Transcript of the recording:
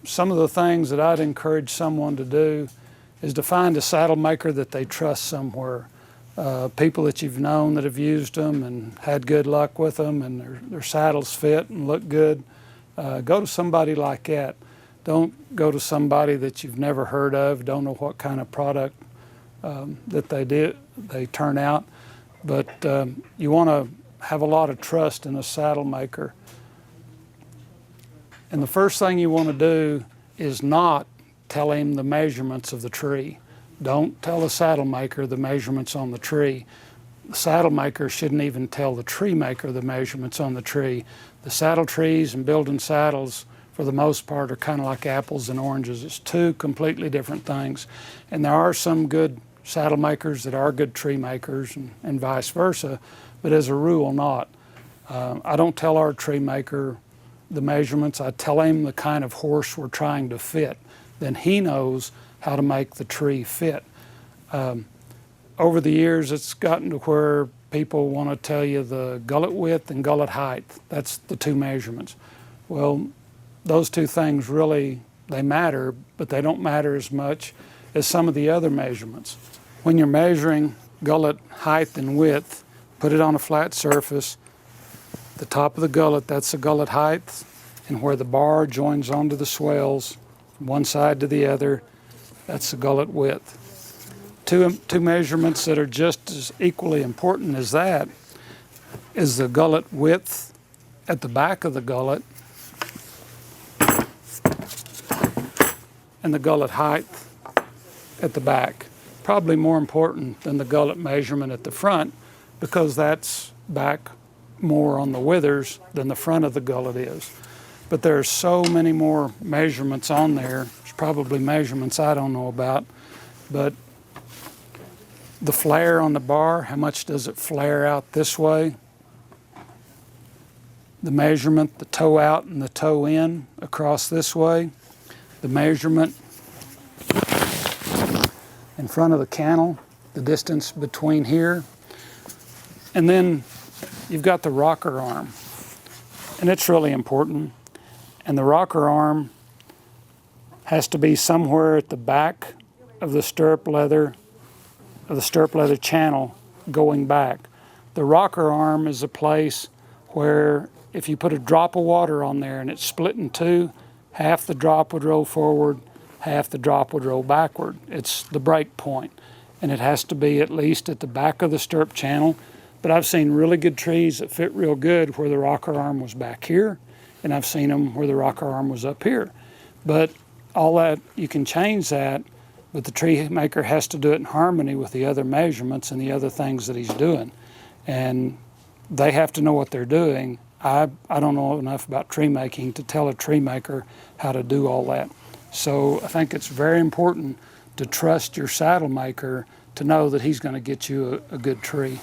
some of the things that I'd encourage someone to do is to find a saddle maker that they trust somewhere. People that you've known that have used them and had good luck with them, and their saddles fit and look good. Go to somebody like that. Don't go to somebody that you've never heard of, don't know what kind of product that they turn out. But you want to have a lot of trust in a saddle maker. And the first thing you want to do is not tell him the measurements of the tree. Don't tell the saddle maker the measurements on the tree. The saddle maker shouldn't even tell the tree maker the measurements on the tree. The saddle trees and building saddles, for the most part, are kind of like apples and oranges. It's two completely different things. And there are some good saddle makers that are good tree makers, and vice versa, but as a rule not. I don't tell our tree maker the measurements. I tell him the kind of horse we're trying to fit. Then he knows how to make the tree fit. Over the years, it's gotten to where people want to tell you the gullet width and gullet height. That's the two measurements. Well, those two things really, they matter, but they don't matter as much as some of the other measurements. When you're measuring gullet height and width, put it on a flat surface. The top of the gullet, that's the gullet height, and where the bar joins onto the swells, one side to the other, that's the gullet width. Two measurements that are just as equally important as that is the gullet width at the back of the gullet and the gullet height at the back. Probably more important than the gullet measurement at the front, because that's back more on the withers than the front of the gullet is. But there's so many more measurements on there. There's probably measurements I don't know about, but the flare on the bar, how much does it flare out this way? The measurement, the toe out and the toe in across this way. The measurement in front of the cantle, the distance between here. And then you've got the rocker arm, and it's really important. And the rocker arm has to be somewhere at the back of the stirrup leather channel going back. The rocker arm is a place where if you put a drop of water on there and it's split in two, half the drop would roll forward, half the drop would roll backward. It's the break point, and it has to be at least at the back of the stirrup channel. But I've seen really good trees that fit real good where the rocker arm was back here, and I've seen them where the rocker arm was up here. But all that, you can change that, but the tree maker has to do it in harmony with the other measurements and the other things that he's doing. And they have to know what they're doing. I don't know enough about tree making to tell a tree maker how to do all that. So I think it's very important to trust your saddle maker to know that he's going to get you a good tree.